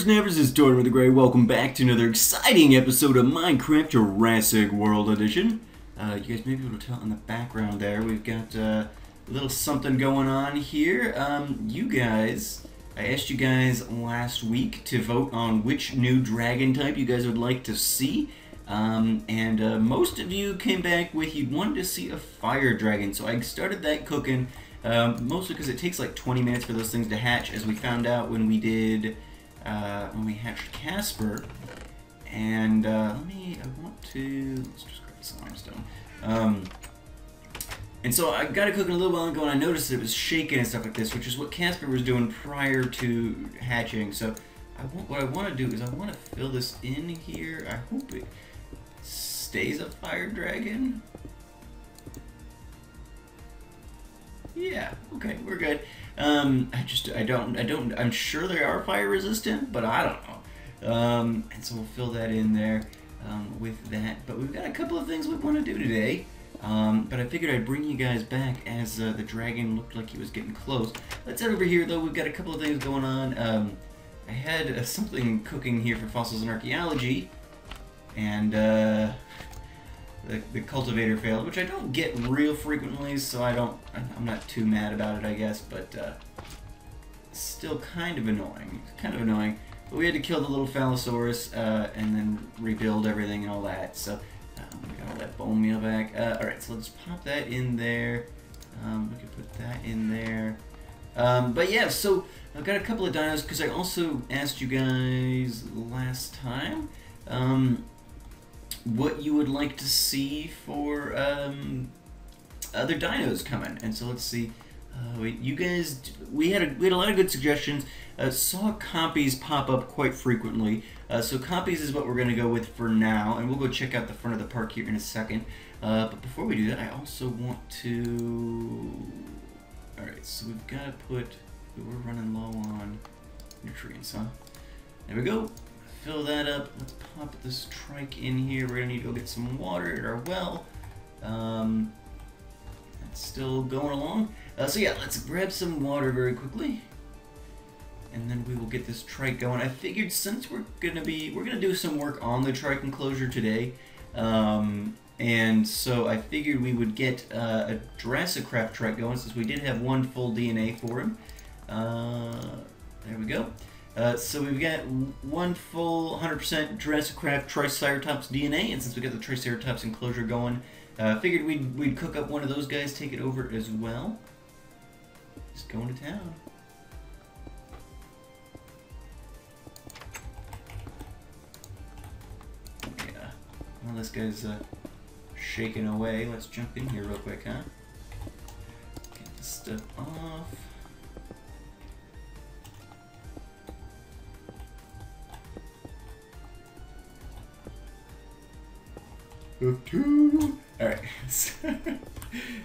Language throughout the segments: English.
Whippersnappers, it's Tortimer the Grey. Welcome back to another exciting episode of Minecraft Jurassic World Edition. You guys may be able to tell in the background there, we've got a little something going on here. I asked you guys last week to vote on which new dragon type you guys would like to see. Most of you came back with you wanted to see a fire dragon, so I started that cooking. Mostly because it takes like 20 minutes for those things to hatch, as we found out when we did, when we hatched Casper. And let's just grab some limestone. And so I got it cooking a little while ago, and I noticed it was shaking and stuff like this, which is what Casper was doing prior to hatching. So what I want to do is I want to fill this in here. I hope it stays a fire dragon. Yeah, okay, we're good. I'm sure they are fire resistant, but I don't know. And so we'll fill that in there with that. But we've got a couple of things we want to do today. But I figured I'd bring you guys back as the dragon looked like he was getting close. Let's head over here, though. We've got a couple of things going on. I had something cooking here for fossils and archaeology, and the cultivator failed, which I don't get real frequently, so I'm not too mad about it, I guess, but still kind of annoying. But we had to kill the little Phallosaurus and then rebuild everything and all that. So we got all that bone meal back. Alright, so let's pop that in there. We can put that in there. But yeah, so I've got a couple of dinos because I also asked you guys last time what you would like to see for other dinos coming. And so let's see. We had a lot of good suggestions. Saw compies pop up quite frequently. So compies is what we're going to go with for now, and we'll go check out the front of the park here in a second. But before we do that, I also want to... Alright, so we've got to put... We're running low on nutrients, huh? There we go. Fill that up. Let's pop this trike in here. We're going to need to go get some water at our well. That's still going along. So yeah, let's grab some water very quickly, and then we will get this trike going. I figured since we're gonna do some work on the trike enclosure today, and so I figured we would get a JurassiCraft trike going, since we did have one full DNA for him. There we go. So we've got one full 100% JurassiCraft Triceratops DNA, and since we got the Triceratops enclosure going, figured we'd cook up one of those guys, take it over as well. Just going to town. Yeah. Well, this guy's shaking away. Let's jump in here real quick, huh? Get this stuff off. Alright. If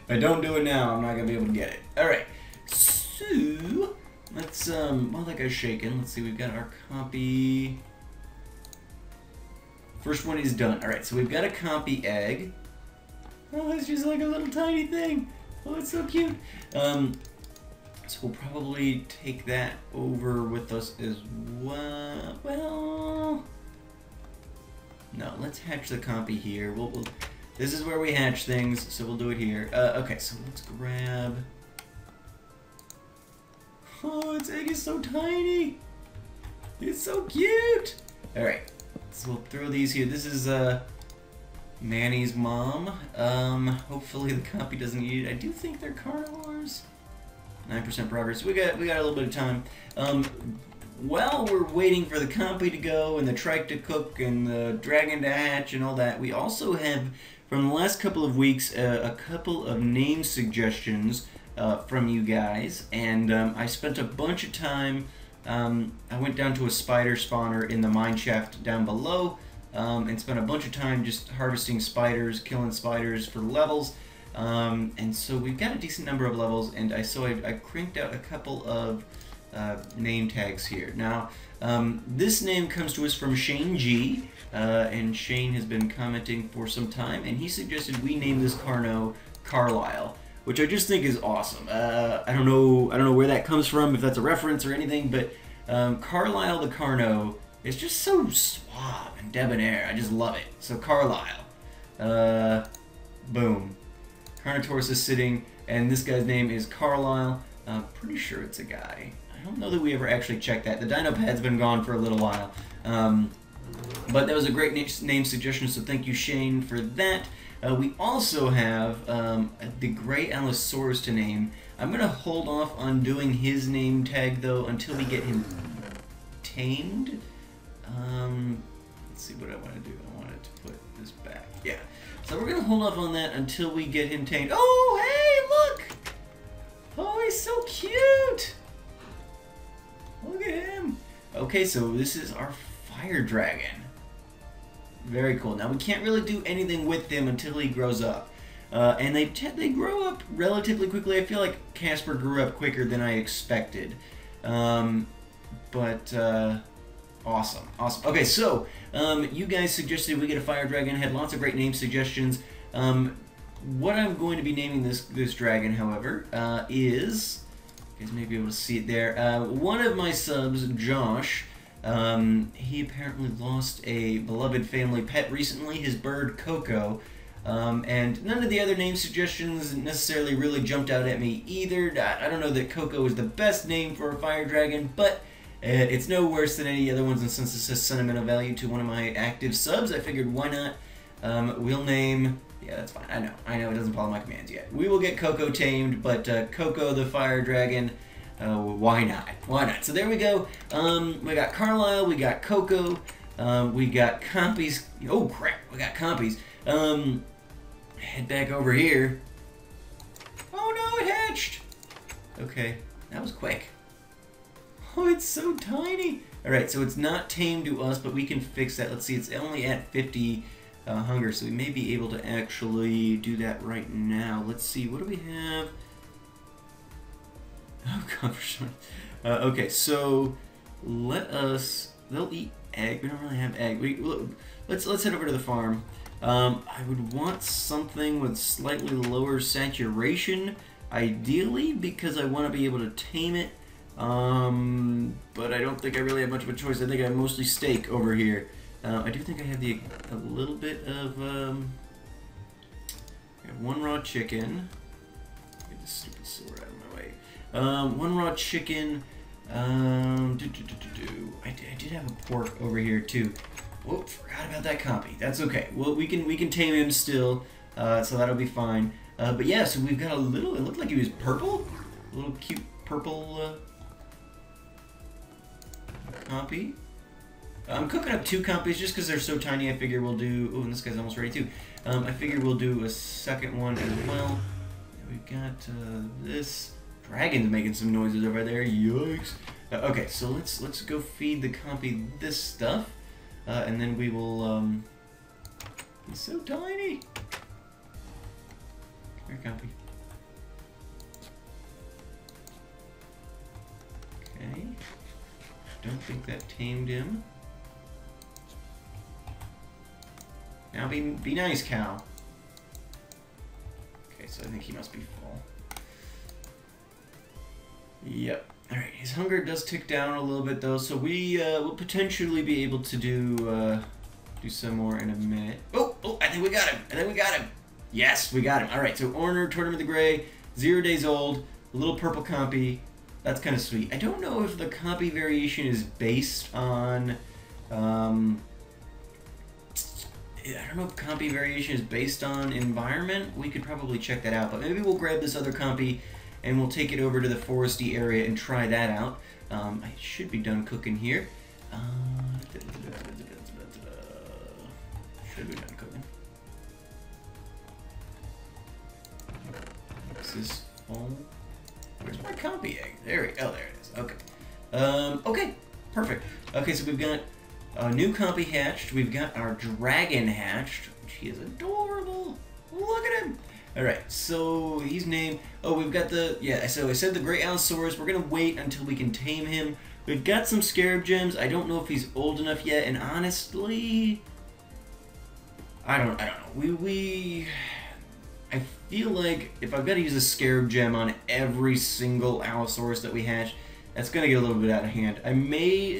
I don't do it now, I'm not going to be able to get it. Alright. So, let's, while that guy's shaking, let's see, we've got our copy. First one is done. Alright, so we've got a copy egg. Oh, it's just like a little tiny thing. Oh, it's so cute. So we'll probably take that over with us as well. Well, no, let's hatch the copy here. This is where we hatch things, so we'll do it here. Okay, so let's grab... Oh, its egg is so tiny! It's so cute! Alright, so we'll throw these here. This is Manny's mom. Hopefully the copy doesn't eat it. I do think they're carnivores. 9% progress. We got a little bit of time. While we're waiting for the copy to go and the trike to cook and the dragon to hatch and all that, we also have, from the last couple of weeks, a couple of name suggestions from you guys, and I spent a bunch of time. I went down to a spider spawner in the mine shaft down below, and spent a bunch of time just harvesting spiders, killing spiders for levels, and so we've got a decent number of levels, and I cranked out a couple of name tags here. Now, this name comes to us from Shane G, and Shane has been commenting for some time, and he suggested we name this Carno Carlisle, which I just think is awesome. I don't know where that comes from, if that's a reference or anything, but Carlisle the Carno is just so suave and debonair. I just love it. So Carlisle. Boom. Carnotaurus is sitting, and this guy's name is Carlisle. Pretty sure it's a guy. I don't know that we ever actually checked that. The dino pad's been gone for a little while. But that was a great name suggestion, so thank you, Shane, for that. We also have the Gray Allosaurus to name. I'm going to hold off on doing his name tag, though, until we get him tamed. Let's see what I want to do. I wanted to put this back. Yeah. So we're going to hold off on that until we get him tamed. Oh, hey, look! Oh, he's so cute! Look at him! Okay, so this is our fire dragon. Very cool. Now, we can't really do anything with him until he grows up. And they grow up relatively quickly. I feel like Casper grew up quicker than I expected. Awesome. Awesome. Okay, so, you guys suggested we get a fire dragon. Had lots of great name suggestions. What I'm going to be naming this dragon, however, is... You guys may be able to see it there. One of my subs, Josh, he apparently lost a beloved family pet recently, his bird, Coco. And none of the other name suggestions necessarily really jumped out at me either. I don't know that Coco is the best name for a fire dragon, but it's no worse than any other ones, and since this has sentimental value to one of my active subs, I figured why not? We'll name... Yeah, that's fine. I know it doesn't follow my commands yet. We will get Coco tamed, but Coco the fire dragon, why not? Why not? So there we go. We got Carlisle, we got Coco, we got Compies. Oh crap, we got Compies. Head back over here. Oh no, it hatched! Okay, that was quick. Oh, it's so tiny. Alright, so it's not tamed to us, but we can fix that. Let's see, it's only at 50 hunger, so we may be able to actually do that right now. Let's see, what do we have? Oh god, okay, so let us... They'll eat egg. We don't really have egg. Let's head over to the farm. I would want something with slightly lower saturation, ideally, because I want to be able to tame it. But I don't think I really have much of a choice. I think I have mostly steak over here. I do think I have a little bit of, I have one raw chicken. Get this stupid sword out of my way. One raw chicken. I did have a pork over here too. Whoop, forgot about that copy. That's okay. Well, we can tame him still, so that'll be fine. But yeah, so we've got a little, it looked like he was purple. A little cute purple, copy. I'm cooking up 2 compies just because they're so tiny. I figure we'll do... Oh, and this guy's almost ready too. I figure we'll do a second one as well. We've got this. Dragon's making some noises over there. Yikes. Okay, so let's go feed the compy this stuff. And then we will... He's so tiny. Come here, compy. Okay. Don't think that tamed him. Now be nice, cow. Okay, so I think he must be full. Yep. Alright, his hunger does tick down a little bit though, so we will potentially be able to do some more in a minute. Oh, I think we got him! Yes, we got him. Alright, so Orner, Tortimer the Gray, 0 days old, a little purple compy. That's kind of sweet. I don't know if the compy variation is based on... I don't know if compy variation is based on environment. We could probably check that out, but maybe we'll grab this other compy and we'll take it over to the foresty area and try that out. I should be done cooking here. Should be done cooking. Is this full? Where's my compy egg? There it is. Okay. Okay, perfect. Okay, so we've got a new compy hatched. We've got our dragon hatched. He is adorable. Look at him. All right, so he's named. Oh, we've got the So I said the Great Allosaurus. We're gonna wait until we can tame him. We've got some scarab gems. I don't know if he's old enough yet, and honestly, I don't know. I feel like if I've got to use a scarab gem on every single Allosaurus that we hatch, that's going to get a little bit out of hand.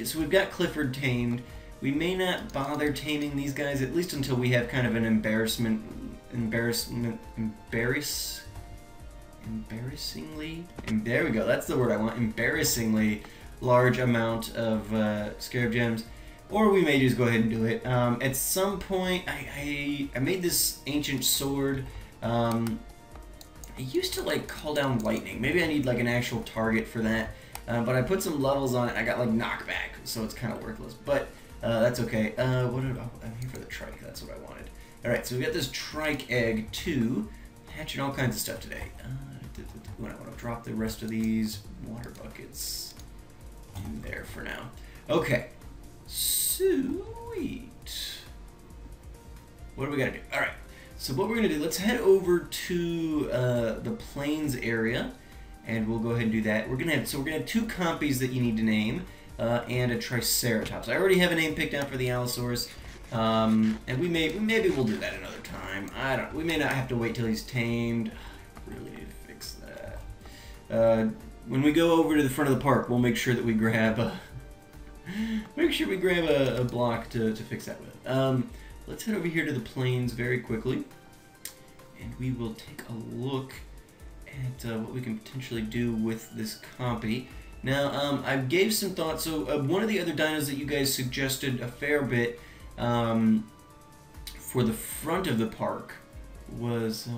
So we've got Clifford tamed. We may not bother taming these guys, at least until we have kind of an embarrassingly, and there we go, that's the word I want, embarrassingly large amount of scarab gems. Or we may just go ahead and do it. At some point, I made this ancient sword. I used to like call down lightning. Maybe I need like an actual target for that. But I put some levels on it. I got like knockback, so it's kind of worthless. But that's okay. I'm here for the trike. That's what I wanted. All right, so we got this trike egg too. Hatching all kinds of stuff today. I want to drop the rest of these water buckets in there for now. Okay. Sweet. What do we gotta do? All right. So what we're gonna do? Let's head over to the plains area, and we'll go ahead and do that. We're gonna have two compies that you need to name, and a Triceratops. I already have a name picked out for the Allosaurus, and maybe we'll do that another time. We may not have to wait till he's tamed. I really need to fix that. When we go over to the front of the park, we'll make sure that we grab. Make sure we grab a block to fix that with. Let's head over here to the plains very quickly, and we will take a look at what we can potentially do with this compy. Now, I gave some thought. So one of the other dinos that you guys suggested a fair bit for the front of the park was...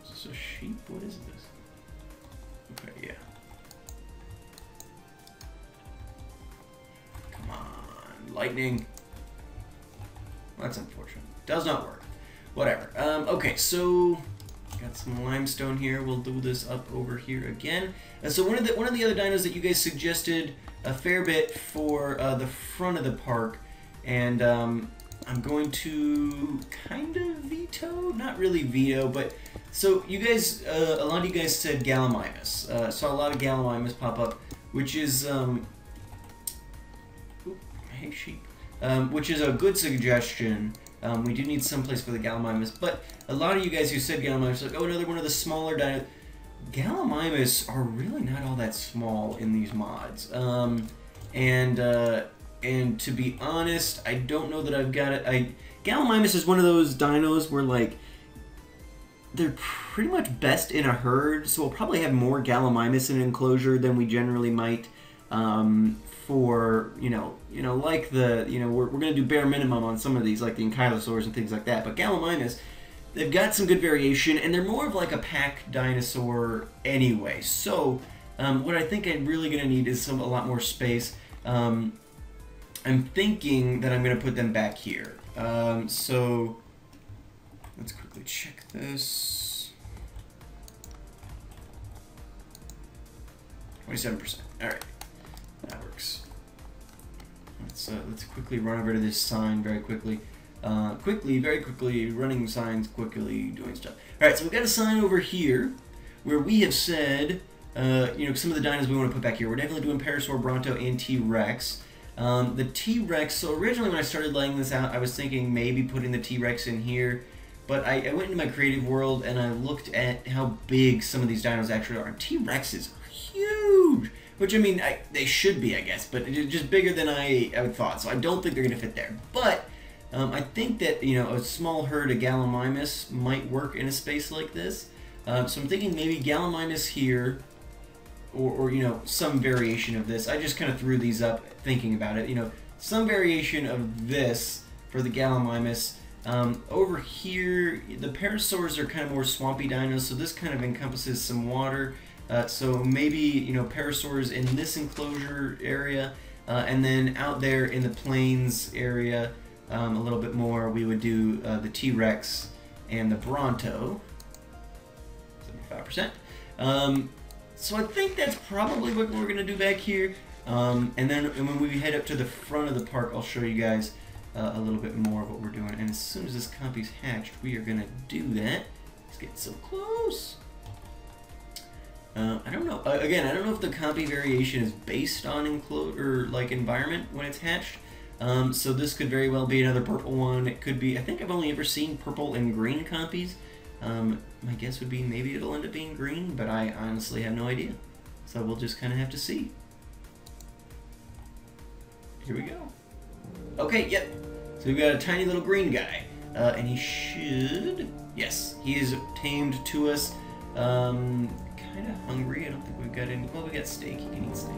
is this a sheep? What is this? Okay, yeah. Lightning. Well, that's unfortunate. Does not work. Whatever. Okay, so got some limestone here. We'll do this up over here again. So one of the other dinos that you guys suggested a fair bit for the front of the park, and I'm going to kind of veto, not really veto, but so you guys, a lot of you guys said Gallimimus. Saw a lot of Gallimimus pop up, which is hey sheep, which is a good suggestion. We do need some place for the Gallimimus, but a lot of you guys who said Gallimimus, like, oh, another one of the smaller dinos. Gallimimus are really not all that small in these mods, and to be honest, I don't know that I've got it. Gallimimus is one of those dinos where like they're pretty much best in a herd, so we'll probably have more Gallimimus in an enclosure than we generally might. For like we're gonna do bare minimum on some of these, like the ankylosaurs and things like that. But Gallimimus, they've got some good variation, and they're more of like a pack dinosaur anyway. So what I think I'm really gonna need is a lot more space. I'm thinking that I'm gonna put them back here. So let's quickly check this. 27%. All right. That works. Let's quickly run over to this sign very quickly. Very quickly, running signs quickly, doing stuff. Alright, so we've got a sign over here where we have said, some of the dinos we want to put back here. We're definitely doing Parasaur, Bronto, and T-Rex. The T-Rex, so originally when I started laying this out, I was thinking maybe putting the T-Rex in here, but I went into my creative world and I looked at how big some of these dinos actually are. T-Rexes are huge! Which, I mean, they should be, I guess, but just bigger than I thought, so I don't think they're going to fit there. But I think that, a small herd of Gallimimus might work in a space like this. So I'm thinking maybe Gallimimus here, or some variation of this. I just kind of threw these up thinking about it. Some variation of this for the Gallimimus. Over here, the Parasaurs are kind of more swampy dinos, so this kind of encompasses some water. So maybe, Parasaurs in this enclosure area, and then out there in the plains area, a little bit more, we would do the T-Rex and the Bronto, 75%. So I think that's probably what we're going to do back here. And then when we head up to the front of the park, I'll show you guys a little bit more of what we're doing. And as soon as this compy's hatched, we are going to do that. Let's get so close. I don't know. Again, I don't know if the compy variation is based on environment when it's hatched. So this could very well be another purple one. It could be. I think I've only ever seen purple and green compies. My guess would be maybe it'll end up being green, but I honestly have no idea. So we'll just kind of have to see. Here we go. Okay, yep. So we've got a tiny little green guy. And he should... Yes, he is tamed to us. Kind of hungry. I don't think we've got any... Well, we got steak. He can eat steak.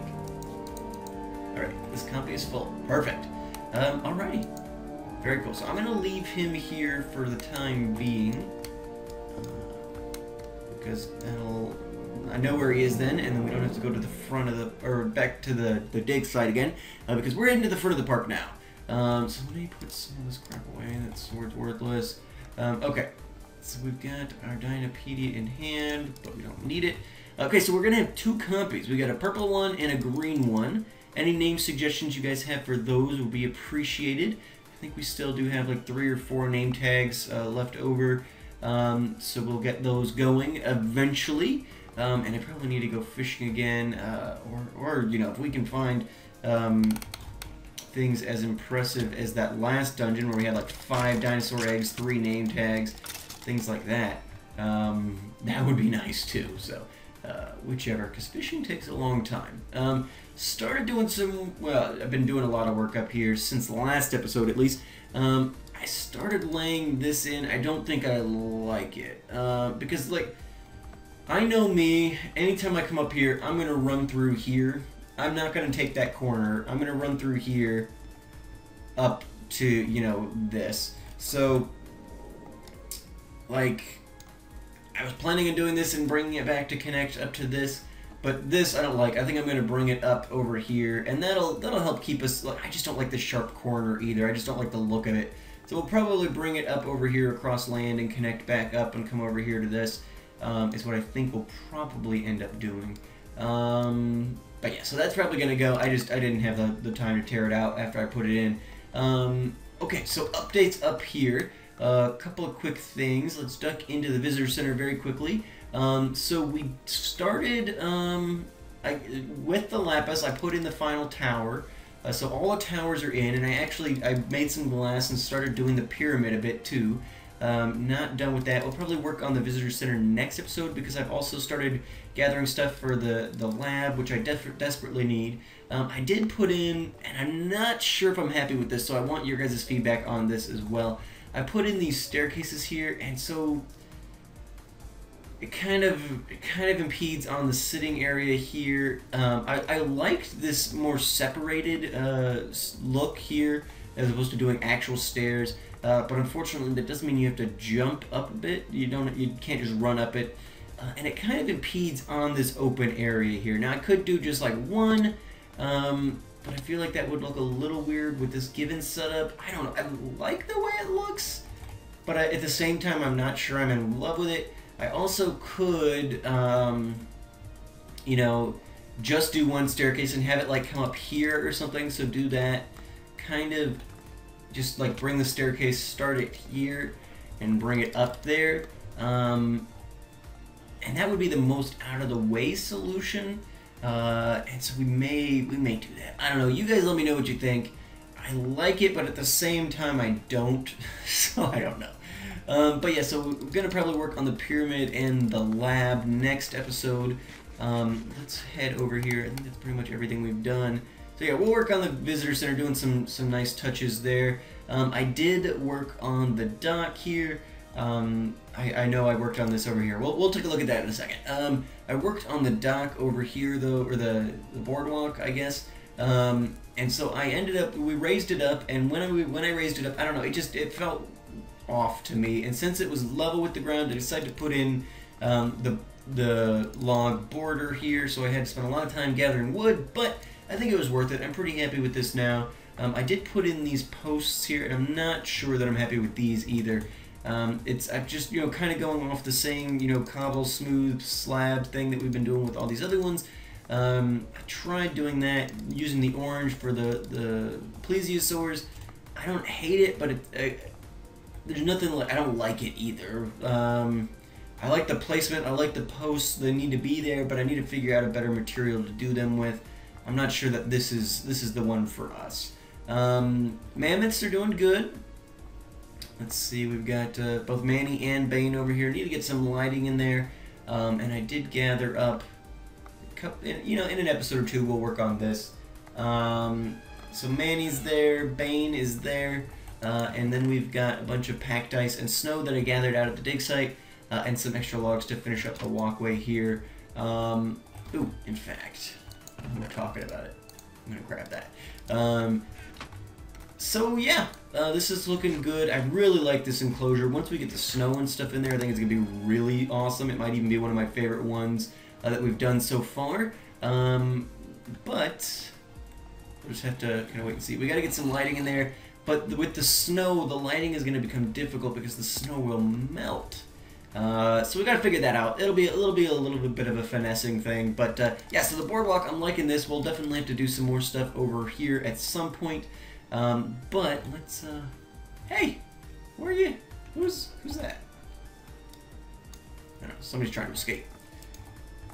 Alright, this copy is full. Perfect. Alrighty. Very cool. So I'm going to leave him here for the time being. Because that'll... I know where he is then, and then we don't have to go to the front of the... Or back to the dig site again. Because we're heading to the front of the park now. So let me put some of this crap away. That sword's worthless. Okay. So we've got our Dinopedia in hand, but we don't need it. Okay, so we're going to have two compies. We got a purple one and a green one. Any name suggestions you guys have for those will be appreciated. I think we still do have like 3 or 4 name tags left over. So we'll get those going eventually. And I probably need to go fishing again. Or you know, if we can find things as impressive as that last dungeon where we had like 5 dinosaur eggs, 3 name tags, things like that. That would be nice too. So whichever, because fishing takes a long time. Started doing some, well, I've been doing a lot of work up here since the last episode at least. I started laying this in. I don't think I like it. Because like, I know me, anytime I come up here, I'm going to run through here. I'm not going to take that corner. I'm going to run through here up to, you know, this. So, like, I was planning on doing this and bringing it back to connect up to this. But this I don't like. I think I'm going to bring it up over here, and that'll help keep us... Like, I just don't like the sharp corner either. I just don't like the look of it. So we'll probably bring it up over here across land and connect back up and come over here to this. Is what I think we'll probably end up doing. But yeah, so that's probably going to go. I didn't have the time to tear it out after I put it in. Okay, so updates up here. A couple of quick things. Let's duck into the visitor center very quickly. So we started with the lapis. I put in the final tower. So all the towers are in, and I made some glass and started doing the pyramid a bit too. Not done with that. We'll probably work on the visitor center next episode because I've also started gathering stuff for the lab, which I desperately need. I did put in, and I'm not sure if I'm happy with this, so I want your guys' feedback on this as well. I put in these staircases here, and so it kind of impedes on the sitting area here. I liked this more separated look here as opposed to doing actual stairs. But unfortunately, that doesn't mean you have to jump up a bit. You can't just run up it, and it kind of impedes on this open area here. Now I could do just like one, but I feel like that would look a little weird with this given setup. I don't know. I like the way it looks, but at the same time, I'm not sure I'm in love with it. I also could, you know, just do one staircase and have it like come up here or something. So do that, kind of. Just like bring the staircase, start it here, and bring it up there, and that would be the most out of the way solution. And so we may do that. I don't know. You guys let me know what you think. I like it, but at the same time I don't. So I don't know. But yeah, so we're gonna probably work on the pyramid and the lab next episode. Let's head over here. I think that's pretty much everything we've done. So yeah, we'll work on the visitor center, doing some nice touches there. I did work on the dock here. I know I worked on this over here. We'll take a look at that in a second. I worked on the dock over here though, or the boardwalk, I guess. And so I ended up, we raised it up, and when I raised it up, I don't know, it felt off to me. And since it was level with the ground, I decided to put in the log border here. So I had to spend a lot of time gathering wood, but I think it was worth it. I'm pretty happy with this now. I did put in these posts here, and I'm not sure that I'm happy with these either. I'm just, you know, kind of going off the same, you know, cobble smooth slab thing that we've been doing with all these other ones. I tried doing that using the orange for the plesiosaurs. I don't hate it, but there's nothing like, I don't like it either. I like the placement. I like the posts. They need to be there, but I need to figure out a better material to do them with. I'm not sure that this is the one for us. Mammoths are doing good. Let's see, we've got both Manny and Bane over here. Need to get some lighting in there. And I did gather up you know, in an episode or two, we'll work on this. So Manny's there, Bane is there, and then we've got a bunch of packed ice and snow that I gathered out at the dig site, and some extra logs to finish up the walkway here. Ooh, in fact, we're talking about it. I'm gonna grab that. So yeah, this is looking good. I really like this enclosure. Once we get the snow and stuff in there, I think it's gonna be really awesome. It might even be one of my favorite ones that we've done so far. But we'll just have to kind of wait and see. We gotta get some lighting in there, but with the snow, the lighting is gonna become difficult because the snow will melt. So we gotta figure that out. It'll be a little bit of a finessing thing, but yeah. So the boardwalk, I'm liking this. We'll definitely have to do some more stuff over here at some point. But let's. Hey, where are you? Who's that? I don't know. Somebody's trying to escape.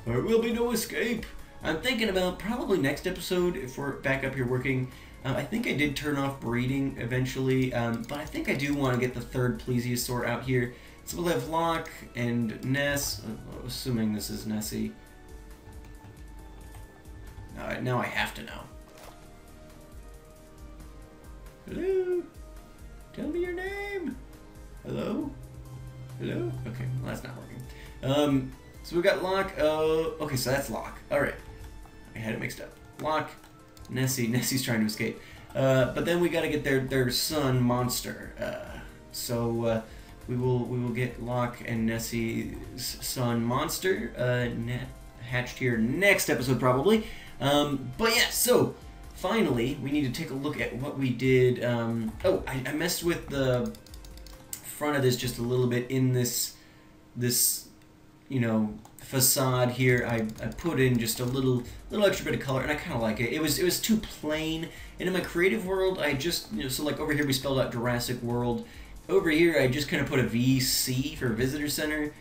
There will be no escape. I'm thinking about probably next episode if we're back up here working. I think I did turn off breeding eventually, but I think I do want to get the third plesiosaur out here. So we'll have Locke and Ness, assuming this is Nessie. Now I have to know. Hello? Tell me your name. Hello? Hello? Okay, well that's not working. So we've got Locke. Okay, so that's Locke. Alright. I had it mixed up. Locke, Nessie. Nessie's trying to escape. But then we gotta get their son, Monster. We will get Locke and Nessie's son, Monster, hatched here next episode, probably. But yeah, so finally, we need to take a look at what we did. Oh, I messed with the front of this just a little bit in this you know, facade here. I put in just a little extra bit of color, and I kind of like it. It was too plain. And in my creative world, I just, you know, so like over here we spelled out Jurassic World. Over here, I just kind of put a VC for Visitor Center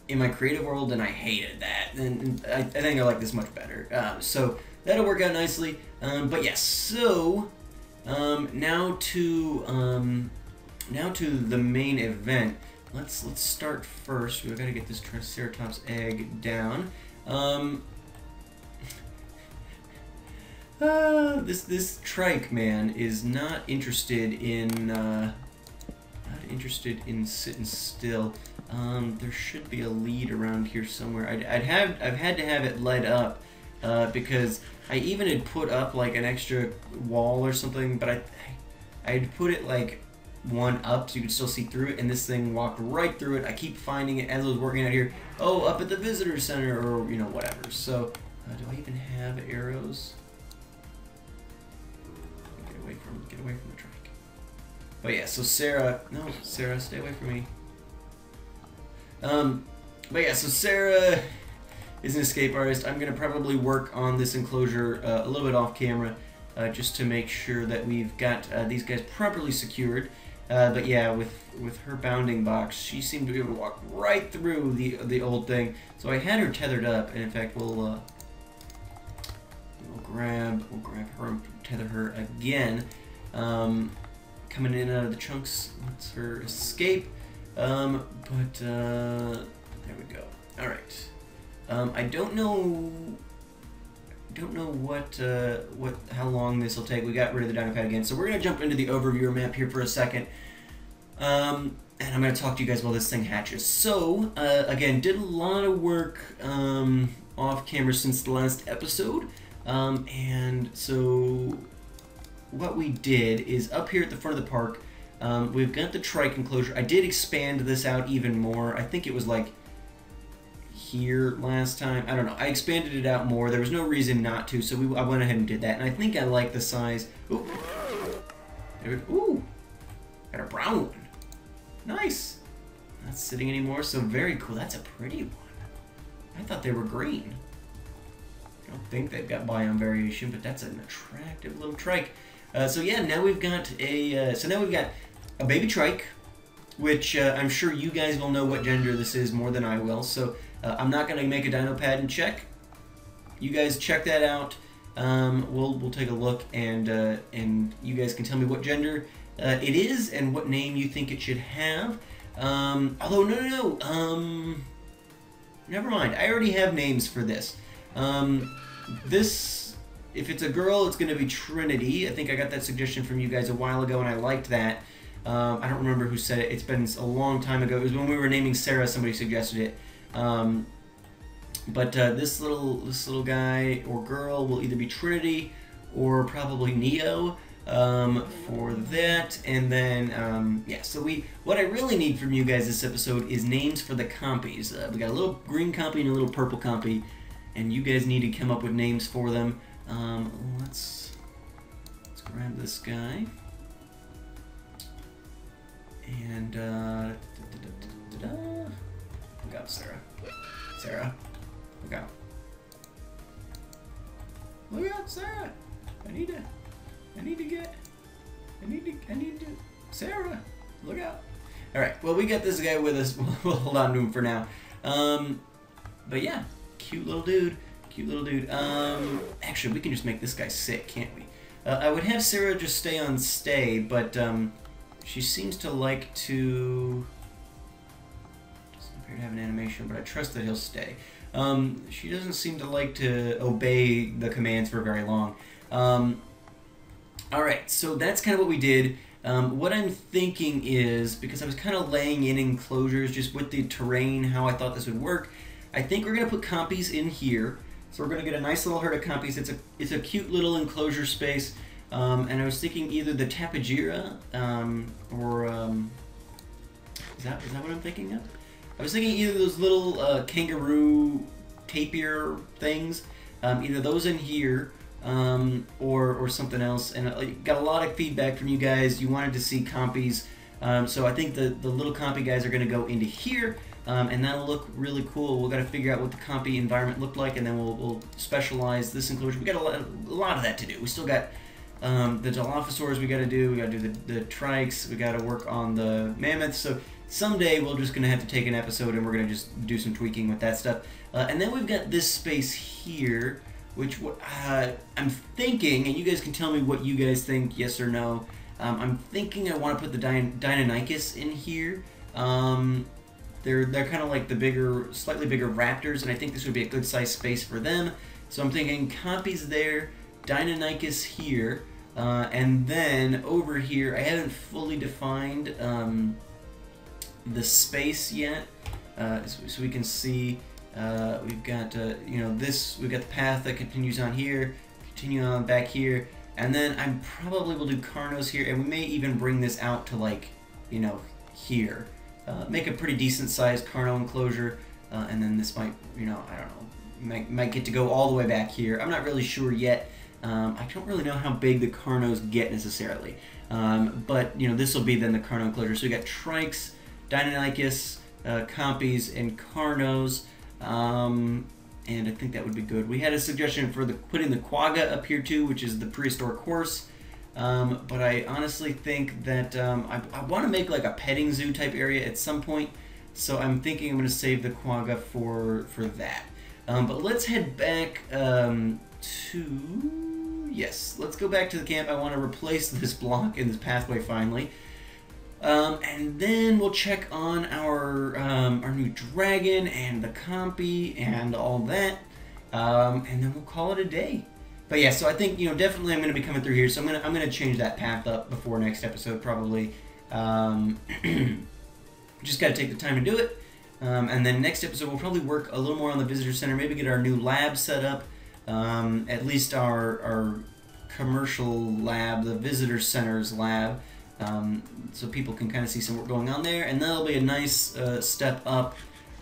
in my creative world, and I hated that. And I think I like this much better. So that'll work out nicely. But yes, so now to the main event. Let's start first. We've got to get this Triceratops egg down. This trike man is not interested in sitting still. There should be a lead around here somewhere. I've had to have it led up because I even had put up like an extra wall or something, but I had put it like one up so you could still see through it, and this thing walked right through it. I keep finding it as I was working out here. Oh, up at the visitor center, or you know, whatever. So do I even have arrows? Get away from the trike. But yeah, so Sarah, stay away from me. But yeah, so Sarah is an escape artist. I'm gonna probably work on this enclosure a little bit off camera, just to make sure that we've got these guys properly secured. But yeah, with her bounding box, she seemed to be able to walk right through the old thing. So I had her tethered up, and in fact, we'll grab her and tether her again. Coming in out of the chunks, lets her escape. But there we go. All right. I don't know how long this will take. We got rid of the dino pad again, so we're gonna jump into the overview map here for a second, and I'm gonna talk to you guys while this thing hatches. So again, did a lot of work off camera since the last episode, and so what we did is up here at the front of the park, we've got the trike enclosure. I did expand this out even more. I think it was like here last time. I don't know. I expanded it out more. There was no reason not to, so I went ahead and did that. And I think I like the size. Ooh. Ooh. Got a brown one. Nice. Not sitting anymore, so very cool. That's a pretty one. I thought they were green. I don't think they've got biome variation, but that's an attractive little trike. So yeah, now we've got a baby trike, which I'm sure you guys will know what gender this is more than I will. So I'm not going to make a dino pad and check. You guys check that out. We'll take a look, and you guys can tell me what gender it is and what name you think it should have. Although no, never mind. I already have names for this. This, if it's a girl, it's going to be Trinity. I think I got that suggestion from you guys a while ago, and I liked that. I don't remember who said it. It's been a long time ago. It was when we were naming Sarah. Somebody suggested it. But this little guy or girl will either be Trinity or probably Neo for that. And then yeah. So what I really need from you guys this episode is names for the compies. We got a little green compy and a little purple compy, and you guys need to come up with names for them. Let's grab this guy. And look out, Sarah. Sarah, look out. Look out, Sarah. I need to. Sarah, look out. All right. Well, we got this guy with us. We'll hold on to him for now. But yeah, cute little dude. Cute little dude. Actually, we can just make this guy sit, can't we? I would have Sarah just stay on stay, but she seems to like to... Doesn't appear to have an animation, but I trust that he'll stay. She doesn't seem to like to obey the commands for very long. Alright, so that's kind of what we did. What I'm thinking is, because I was kind of laying in enclosures just with the terrain, how I thought this would work, I think we're going to put compies in here. So we're going to get a nice little herd of compies. It's a cute little enclosure space. And I was thinking either the Tapejara, or is that what I'm thinking of? I was thinking either those little kangaroo tapir things, either those in here, or something else. And I got a lot of feedback from you guys. You wanted to see compies, so I think the little compy guys are going to go into here, and that'll look really cool. We've got to figure out what the compy environment looked like, and then we'll specialize this enclosure. We got a lot of that to do. We still got the Dilophosaurs we got to do. We got to do the Trikes. We got to work on the Mammoths. So someday we're just going to have to take an episode and we're going to just do some tweaking with that stuff. And then we've got this space here, which I'm thinking, and you guys can tell me what you guys think, yes or no. I'm thinking I want to put the Deinonychus in here. They're kind of like the bigger, slightly bigger raptors, and I think this would be a good size space for them. So I'm thinking compies there, Deinonychus here, and then over here, I haven't fully defined the space yet, so we can see we've got you know, this, we've got the path that continues on here, continue on back here, and then I probably will do Carnos here, and we may even bring this out to, like, you know, here, make a pretty decent sized Carno enclosure, and then this might, you know, I don't know, might get to go all the way back here. I'm not really sure yet. I don't really know how big the Carnos get necessarily, but you know, this will be then the Carno enclosure. So we got Trikes, Deinonychus, compies, and Carnos, and I think that would be good. We had a suggestion for putting the Quagga up here too, which is the prehistoric horse, but I honestly think that I want to make like a petting zoo type area at some point, so I'm thinking I'm going to save the Quagga for that. But let's head back yes, let's go back to the camp. I want to replace this block in this pathway finally. And then we'll check on our new dragon and the compy and all that. And then we'll call it a day. But yeah, so I think, you know, definitely I'm going to be coming through here. So I'm gonna change that path up before next episode probably. Just got to take the time to do it. And then next episode we'll probably work a little more on the visitor center, maybe get our new lab set up. At least our commercial lab, the visitor center's lab, so people can kind of see some work going on there, and that'll be a nice step up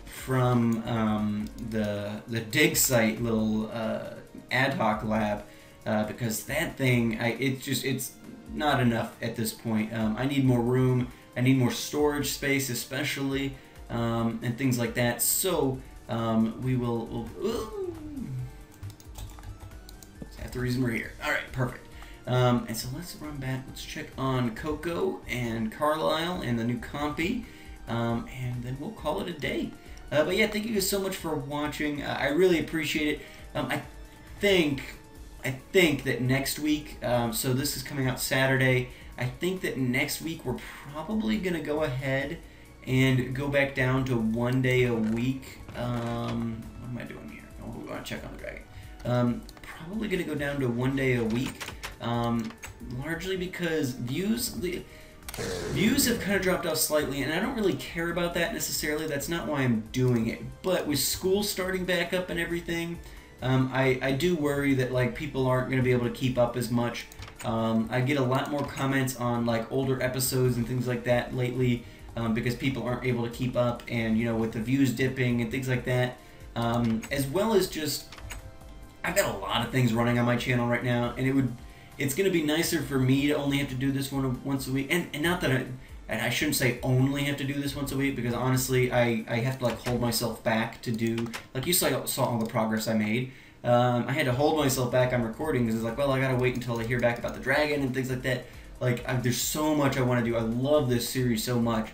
from the dig site little ad hoc lab, because that thing, it's not enough at this point. I need more room, I need more storage space especially, and things like that, so we'll that's the reason we're here. Alright, perfect. And so let's run back, let's check on Coco and Carlisle and the new compy, and then we'll call it a day. But yeah, thank you guys so much for watching. I really appreciate it. I think that next week, so this is coming out Saturday, I think that next week we're probably going to go ahead and go back down to 1 day a week. What am I doing here? Oh, we want to check on the dragon. Probably going to go down to 1 day a week, largely because views have kind of dropped off slightly, and I don't really care about that necessarily. That's not why I'm doing it. But with school starting back up and everything, I do worry that like people aren't going to be able to keep up as much. I get a lot more comments on like older episodes and things like that lately, because people aren't able to keep up, and you know, with the views dipping and things like that, as well as just I've got a lot of things running on my channel right now, and it's going to be nicer for me to only have to do this once a week, and not that I shouldn't say only have to do this once a week, because honestly I have to like hold myself back to do, like you saw all the progress I made. I had to hold myself back on recording because it's like, well, I gotta wait until I hear back about the dragon and things like that. Like, there's so much I want to do. I love this series so much,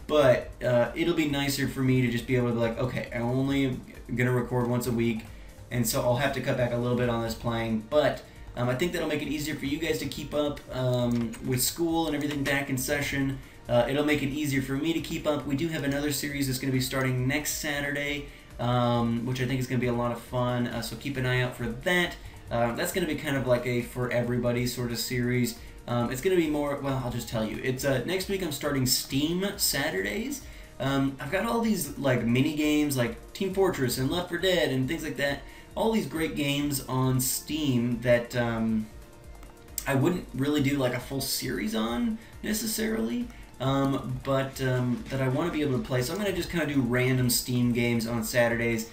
but it'll be nicer for me to just be able to be like, okay, I'm only gonna record once a week, and so I'll have to cut back a little bit on this playing, but I think that'll make it easier for you guys to keep up with school and everything back in session. It'll make it easier for me to keep up. We do have another series that's going to be starting next Saturday, which I think is going to be a lot of fun, so keep an eye out for that. That's going to be kind of like a for everybody sort of series. It's going to be more, well, I'll just tell you. It's next week I'm starting Steam Saturdays. I've got all these like mini games like Team Fortress and Left 4 Dead and things like that. All these great games on Steam that I wouldn't really do like a full series on necessarily, but that I want to be able to play. So I'm going to just kind of do random Steam games on Saturdays.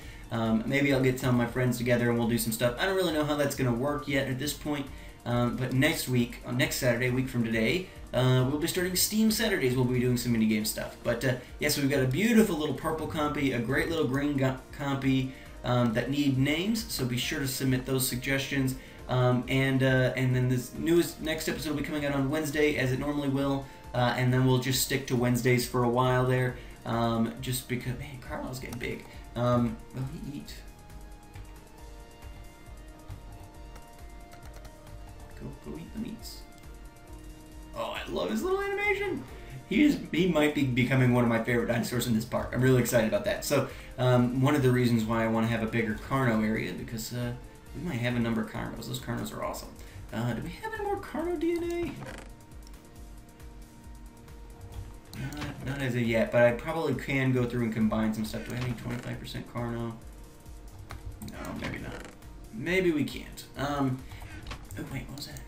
Maybe I'll get some of my friends together and we'll do some stuff. I don't really know how that's going to work yet at this point, but next week, next Saturday, a week from today, we'll be starting Steam Saturdays. We'll be doing some minigame stuff. But yes, we've got a beautiful little purple compy, a great little green compy that need names. So be sure to submit those suggestions. And then this next episode will be coming out on Wednesday, as it normally will. And then we'll just stick to Wednesdays for a while there, just because, man, Carlisle's getting big. Will he eat? Go eat the meats. Oh, I love his little animation. He might be becoming one of my favorite dinosaurs in this park. I'm really excited about that. So one of the reasons why I want to have a bigger Carno area, because we might have a number of Carnos. Those Carnos are awesome. Do we have any more Carno DNA? Not as of yet, but I probably can go through and combine some stuff. Do I have any 25% Carno? No, maybe not. Maybe we can't. Oh wait, what was that?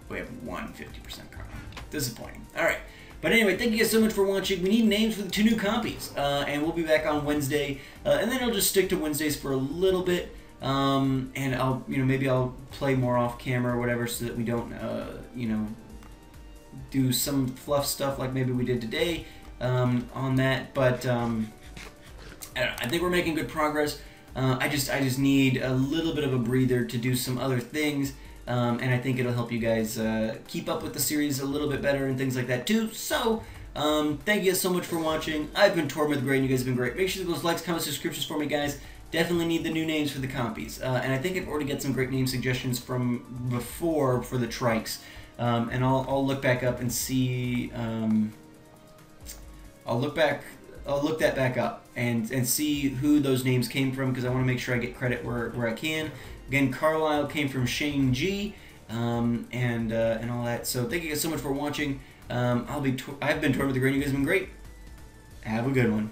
We have 150% Carno. Disappointing. Alright. But anyway, thank you guys so much for watching. We need names for the 2 new compies. And we'll be back on Wednesday. And then I'll just stick to Wednesdays for a little bit. And I'll, maybe I'll play more off camera or whatever, so that we don't, do some fluff stuff like maybe we did today on that. But I don't know, I think we're making good progress. I just need a little bit of a breather to do some other things, and I think it'll help you guys keep up with the series a little bit better and things like that too. So thank you guys so much for watching. I've been Tortimer the Great, and you guys have been great. Make sure to those likes, comments, subscriptions for me, guys. Definitely need the new names for the compies, and I think I've already got some great name suggestions from before for the trikes. And I'll look back up and see. I'll look that back up and see who those names came from, because I want to make sure I get credit where I can. Again, Carlisle came from Shane G, and all that. So thank you guys so much for watching. I've been Tortimer the Great. You guys have been great. Have a good one.